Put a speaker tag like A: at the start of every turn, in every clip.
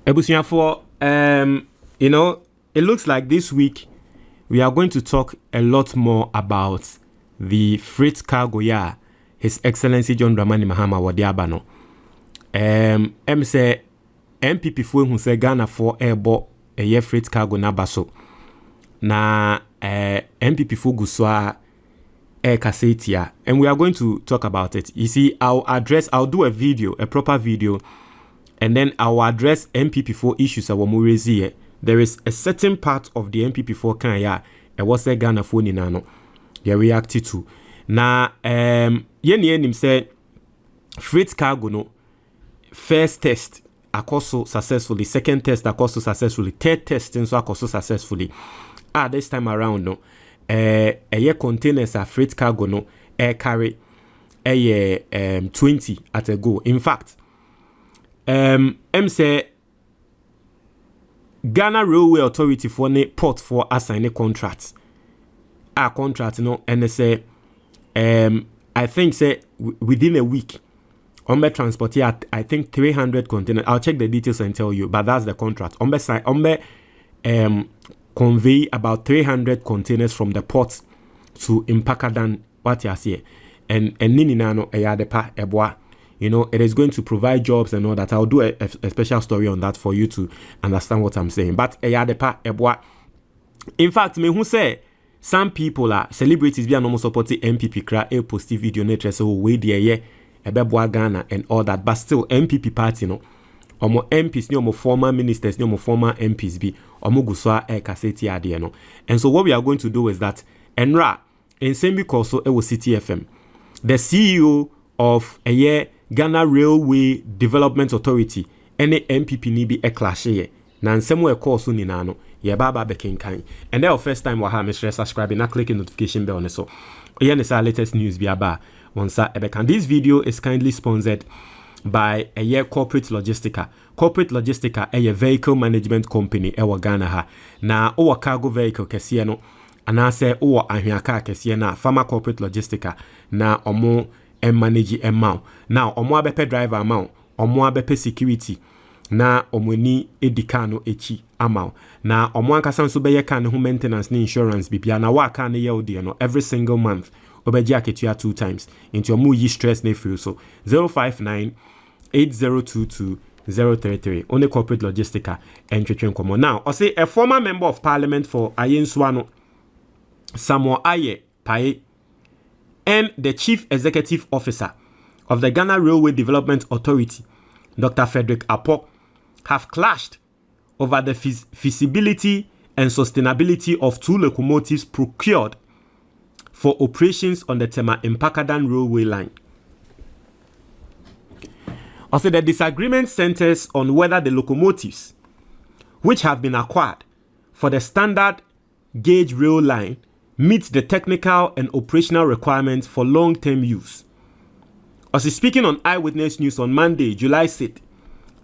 A: Ebusia for it looks like this week we are going to talk a lot more about the freight cargo His Excellency John Dramani Mahama Wadiaba no. Say MPP fo hu say Ghana for airbo a freight cargo na baso. Na MPP fo guswa air kasetia, and we are going to talk about it. You see, I'll do a proper video, and then I'll address MPP4 issues that were raised here. There is a certain part of the MPP4 can was a Ghana phone in ano. They reacted to. Now, yen say freight cargo no first test akoso successfully, second test akoso successfully, third test so akoso successfully. This time around no, a containers a freight cargo no air carry 20 at a go. In fact, say Ghana Railway Authority for ne port for assign a contract. A contract no, and they say I think say within a week transport here I think 300 containers. I'll check the details and tell you, but that's the contract. Convey about 300 containers from the port to Impakadan, what you see, and Nininano Eyadepa Eboa. It is going to provide jobs and all that. I'll do a special story on that for you to understand what I'm saying. But Eyadepa Eboa. In fact, me who say some people are celebrities be normal supporting MPP cra a positive video nature so way there Ebeboa Ghana and all that. But still MPP party no. Omo MPs ni omo former ministers ni omo former MPs be omo guswa kaseti ade no. And so what we are going to do is that Enra in Sembi Koso e wo City FM, the CEO of Ghana Railway Development Authority, any MPP ni bi clash ye na nsemo e course ni na no ye baba bekenkan. And that first time wa ha me share subscribe na click the notification bell ne so ye ne sa latest news bi aba onsa ebekan. This video is kindly sponsored by a corporate logistica. Corporate logistica a vehicle management company ewa Ghana ha. Na owa cargo vehicle kesiye no anase owa ahwiaka kesiye na farmer corporate logistica na omo manage amount. Now omo abepe driver amount, omo abepe security na omo ni edikano echi amount. Na omo ankasa nso beye kan ho maintenance ni insurance bibia na wa kan ye odi no every single month. Obeji aketua 2 times into your yi stress ne feel so 059 8022 033 only corporate logistica and Komo. Now I say a former member of parliament for Ayenswano Samuel Aye Paye and the chief executive officer of the Ghana Railway Development Authority Dr. Frederick Apo have clashed over the feasibility and sustainability of 2 locomotives procured for operations on the Tema Impakadan railway line. Also, the disagreement centers on whether the locomotives, which have been acquired for the standard gauge rail line, meet the technical and operational requirements for long-term use. Also, speaking on Eyewitness News on Monday, July 6th,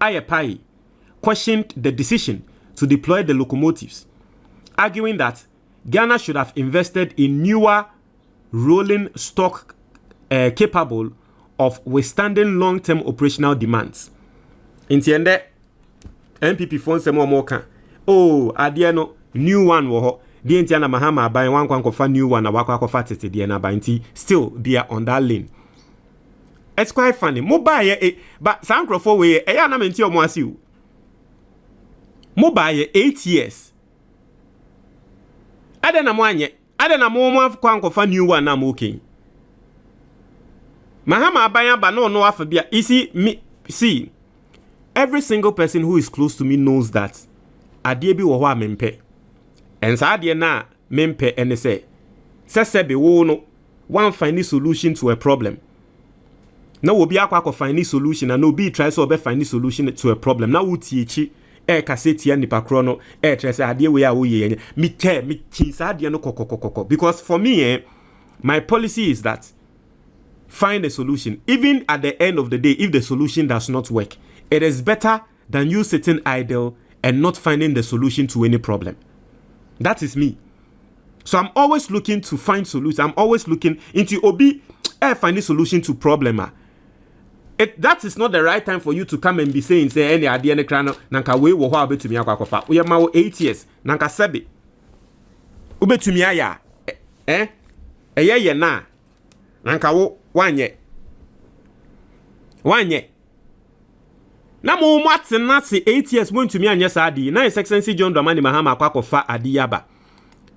A: Ayepai questioned the decision to deploy the locomotives, arguing that Ghana should have invested in newer rolling stock capable of withstanding long-term operational demands. In the end, MPP phone se more can. Oh, adiano new one wo. The Indiana Mahama buy one kwankofa new one na wakwa tete the na banti still they are on that lane. It's quite funny. Mobile but some crofo we ya na menti omo asiu. Mobile 8 years. Adena mwanye Adena mo kwankofa new one na mo okay. Mahama abaya ba no afabia. See, every single person who is close to me knows that adie bi wo ho amempe. And sa adie na mempe ene say sebe wo no one find solution to a problem. Now obi akwa find solution and obi try so be find solution to a problem. Now wuti echi kaseti ya nipa kro no trese adie we a wo ye mi chi sa adie no kokokokoko. Because for me my policy is that find a solution. Even at the end of the day, if the solution does not work, it is better than you sitting idle and not finding the solution to any problem. That is me. So I'm always looking to find solutions. I'm always looking into obi finding solution to problem. that is not the right time for you to come and be saying, say, any idea, any crown, nanka we will have to me. We are now 8 years, nanka sabi. Ube to me, ya, a year na, nanka wo 1 year. 1 year. Na mo matse na se 8 years mo ntumi anya saadi na Excellency John Dramani Mahama akwakofa adiyaba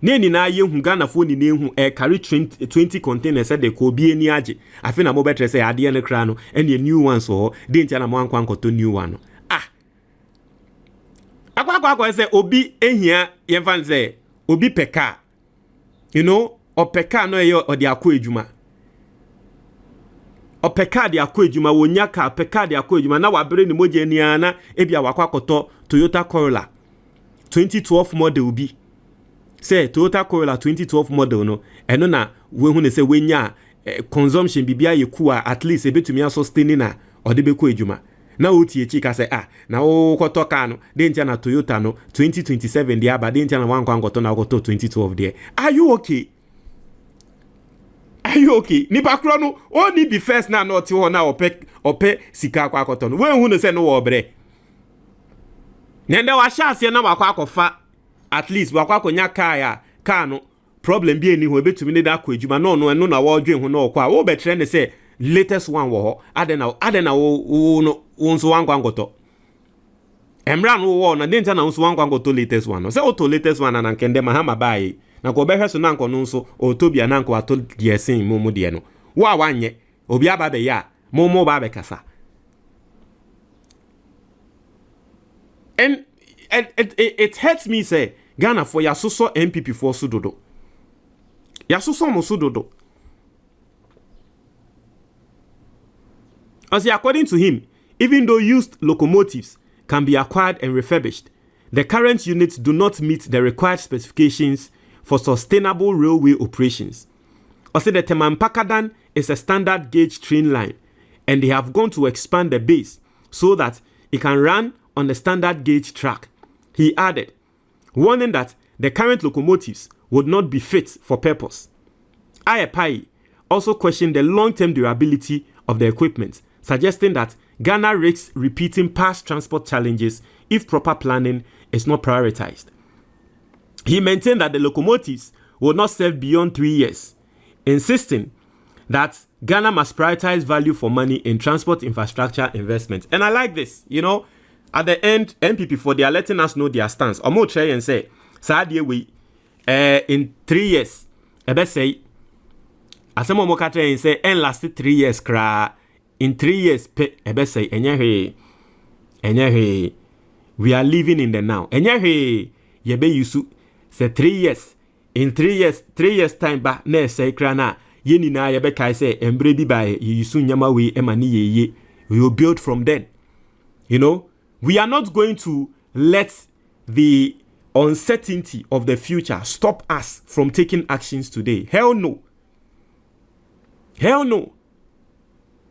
A: ne ni na yehu Ghana fo ni nehu carry 20 containers de ko bi eni age afi na mo betre say ade ne kra no ene new ones so de ntia na mo ankwa nkoto new one no akwa say obi ehia ye fan say obi peka you know o peka no ye o de akọ ejuma opeka de akọ ejuma wonyaka peka de akọ ejuma na wabere ni moje ni ana ebia wakwakoto Toyota Corolla 2012 model bi say Toyota Corolla 2012 model no eno na we hu ne say wenya consumption bibia yekua at least ebetumi sustain na ode bekọ ejuma na otie chika say na wo koto ka no de ntia na Toyota no 2027 de aba de ntia na wankwa ngoto na goto 2012 de are you okay? Are you okay? Ni bakro no only be first na not ho na ope sika akwa akoto no we hu no say no wo bre nende wa sha ase na wakwa akofa at least wakwa akonya car no problem bi eni ho ebetumi ne da akọ ejuma no eno na wo dwen ho na okwa wo betre ne say latest one wo ho adena wo no wonso wankwa ngoto emra no wo na denta na wonso wankwa ngoto latest one no say auto latest one na nkende Mahama bai na ko behwe so na nko no nso otobia na nko ato de sen momu de no wa wanye obi aba be ya momu ba be kasa and it hurts me say Ghana for ya so NPP for sudodo ya so mo sudodo as according to him, even though used locomotives can be acquired and refurbished, the current units do not meet the required specifications for sustainable railway operations. Also, the Temampakadan is a standard gauge train line, and they have gone to expand the base so that it can run on the standard gauge track. He added, warning that the current locomotives would not be fit for purpose. Ayepai also questioned the long-term durability of the equipment, suggesting that Ghana risks repeating past transport challenges if proper planning is not prioritized. He maintained that the locomotives will not serve beyond 3 years, insisting that Ghana must prioritize value for money in transport infrastructure investment. And I like this, you know, at the end, NPP, they are letting us know their stance. Omo try and say, Sadia we in 3 years, ebe say, asemo mo ka try and say, en last 3 years kra. In 3 years, ebe say, enye he, we are living in the now. Enye he, yebe yusu, say 3 years. In 3 years time ba, ne say krana, ye ni na yebe kai say, embre bi ba yusu nyama we emani ye. We will build from then. You know, we are not going to let the uncertainty of the future stop us from taking actions today. Hell no. Hell no.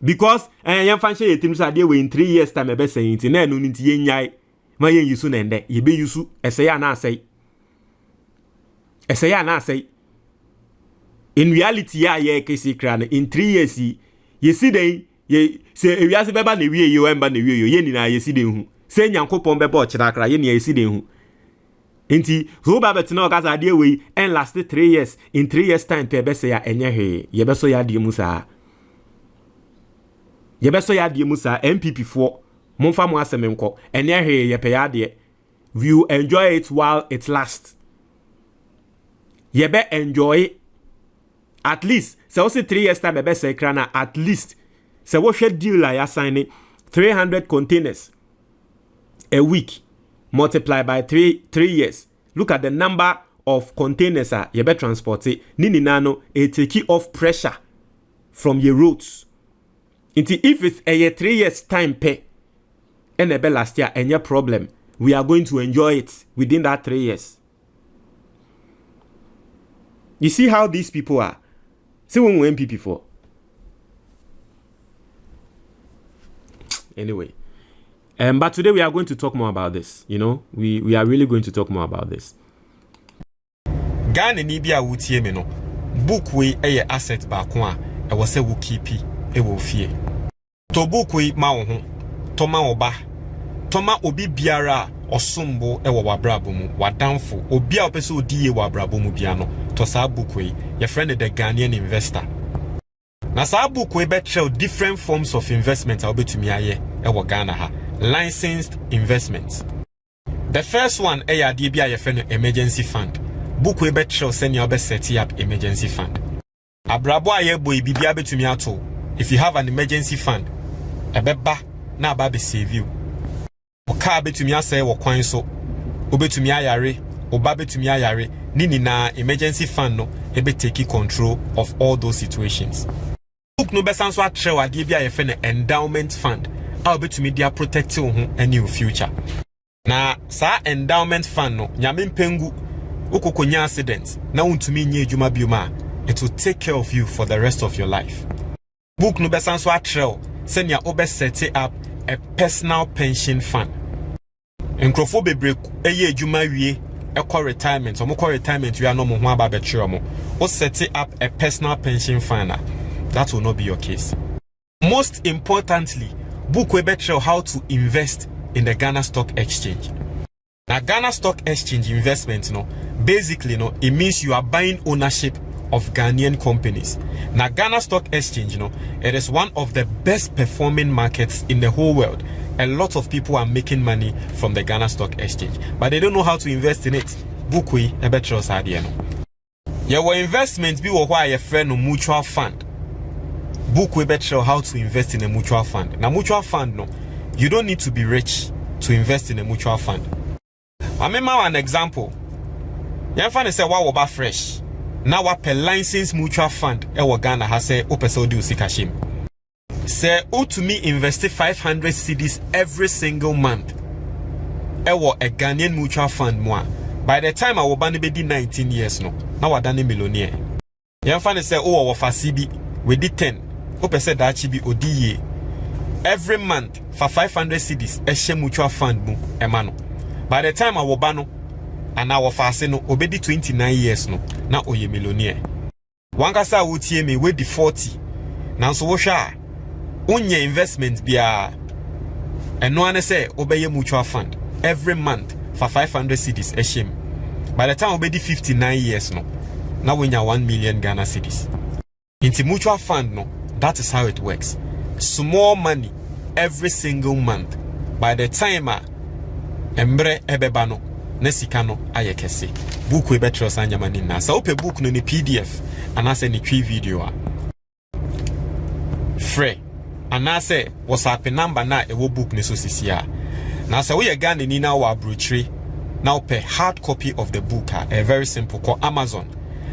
A: Because yan fan shey etim so we in 3 years time ebe say nti na enu nti ye nyai ma ye yusu na nde ye be yusu esaya na asai in reality ya ye kesi kra in 3 years ye si den ye se ewiase beba na wie ye wemba na wie ye ni na ye si den hu se nyankopon beba o kira kra ye ni ye si den hu nti so ba betina o kasa de we en last 3 years in 3 years time pe be say ya enye he ye be so ya de mu sa yebeso ya de musa NPP for momfa mo asemenko ene hwe ye pe ya de you enjoy it while it lasts. Yebe enjoy at least se o se 3 years time be say krana at least se wo hwe deal la ya sign 300 containers a week multiplied by 3 years. Look at the number of containers yebe transport ni nano e take off pressure from your roads. If it's a 3 years time pay and a last year and your problem, we are going to enjoy it within that 3 years. You see how these people are. See when we NPP for. Anyway, but today we are going to talk more about this. You know, we are really going to talk more about this. Ghana ni bia wutie me no. Book we asset ba ko a e wo se wo keep e wo fie. to book we ma wo ho to ma oba to ma obi biara osombo e wo wabrabo mu wadamfo obi a opese odiye wabrabo mu bia no to sa book we your friend the Ghanaian investor na sa book we be trail different forms of investment a obetumi aye e wo Ghana ha licensed investments. The first one e ya de bia your friend emergency fund book we be trail send you be set up emergency fund abrabo aye boy bibia betumi ato if you have an emergency fund ebeba na aba be save you oka betumi asay wo kwan so obetumi ayare oba betumi ayare nini na emergency fund no ebe take control of all those situations. Book no besan so atrewa ade bia ye fe na endowment fund a obetumi dia protect wo ho any your future na sa endowment fund no nyame mpengu okokonya accident na untumi nye adwuma bioma it will take care of you for the rest of your life. Book no besan so atrewa senya obe set up a personal pension fund. Nkrofo bebre eye adwuma wie ekọ retirement omukọ retirement we are no mo ho aba betwe omo o set up a personal pension fund. That will not be your case. Most importantly, book we betray how to invest in the Ghana Stock Exchange. Now Ghana Stock Exchange investment basically it means you are buying ownership of Ghanaian companies. Now Ghana Stock Exchange it is one of the best performing markets in the whole world. A lot of people are making money from the Ghana Stock Exchange, but they don't know how to invest in it. Book we betray sadie no. Your investment be why your friend mutual fund. Book we betray how to invest in a mutual fund. Now mutual fund you don't need to be rich to invest in a mutual fund. I remember an example. Your friend say wa woba fresh. Now what per license mutual fund e Ghana has say opese odi usikashim. Say to me invest 500 cedis every single month. E a Ghanaian mutual fund moi. By the time I will be 19 years now I done a millionaire. Your friend say wa fa CB we did 10. Opese da chibi odiye. Every month for 500 cedis e mutual fund mu emano. By the time I will bano and I will fast no obedi 29 years no na oye millionaire. Wankasa utie me we di 40. Nanso wo hwa unye investment bia eno ane say obeye mutual fund every month for 500 cedis e shem. By the time obedi 59 years no na wenya 1 million Ghana cedis. Into mutual fund that is how it works. Small money every single month. By the time embre ebebano nesikano ayekese. Book we betro sanya mani na. Sa ope book no ni PDF anase ni twi video a. Free. Anase WhatsApp number na ewo book ni so sisia. Na sa we Ghana ni na wa brochure. Now pay hard copy of the book a very simple call Amazon.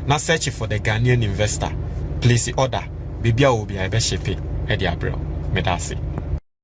A: Now search for the Ghanaian investor. Place the order. Bibia will be a best shape. Eddie Abreu. Medasi.